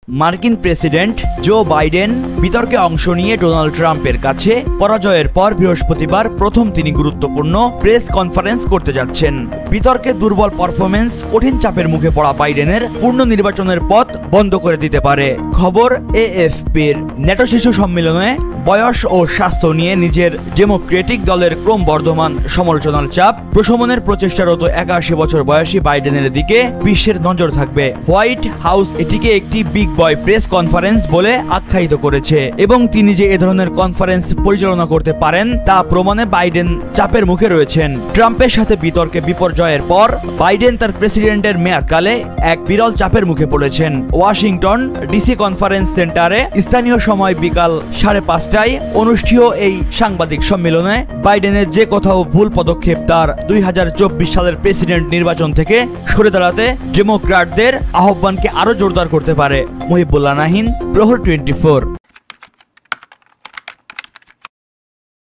মার্কিন president Joe Biden বিতর্কে অংশ নিয়ে ডোনাল্ড ট্রাম্পের কাছে পরাজয়ের পর বৃহস্পতিবার প্রথম তিনি গুরুত্বপূর্ণ প্রেস কনফারেন্স করতে যাচ্ছেন। বিতর্কে দুর্বল পারফরমেন্স কঠিন চাপের মুখে পড়া বাইডেনের পূর্ণ নির্বাচনের পথ বন্ধ করে দিতে পারে। খবর এএফপির। ন্যাটো শীর্ষ সম্মেলনে বয়স ও স্বাস্থ্য নিয়ে নিজের ডেমোক্রেটিক দলের ক্রমবর্ধমান সমালোচনার চাপ প্রশমনের প্রচেষ্টারত 81 বছর বয়সী বাইডেনের দিকে বিশ্বের নজর থাকবে। হোয়াইট হাউস এটিকে একটি বিগ বয় প্রেস কনফারেন্স বলে আখ্যায়িত করেছে এবং তিনি যে এ ধরনের কনফারেন্স পরিচালনা করতে পারেন তা প্রমাণে বাইডেন চাপের মুখে রয়েছেন। ট্রাম্পের সাথে বিতর্কে বিপর্যয়ের পর বাইডেন তার প্রেসিডেন্টের মেয়াদকালে এক বিরল চাপের মুখে পড়েছেন। ওয়াশিংটন ডিসি কনফারেন্স সেন্টারে স্থানীয় সময় বিকাল 5:30টায় অনুষ্ঠিত এই সাংবাদিক সম্মেলনে বাইডেনের যে কোথাও ভুল পদক্ষেপ তার 2024 সালের প্রেসিডেন্ট নির্বাচন থেকে সরে দাঁড়াতে ডেমোক্র্যাটদের আহ্বানকে আরো জোরদার করতে পারে। মহিবুল্লাহ নাহিন, প্রহর 24।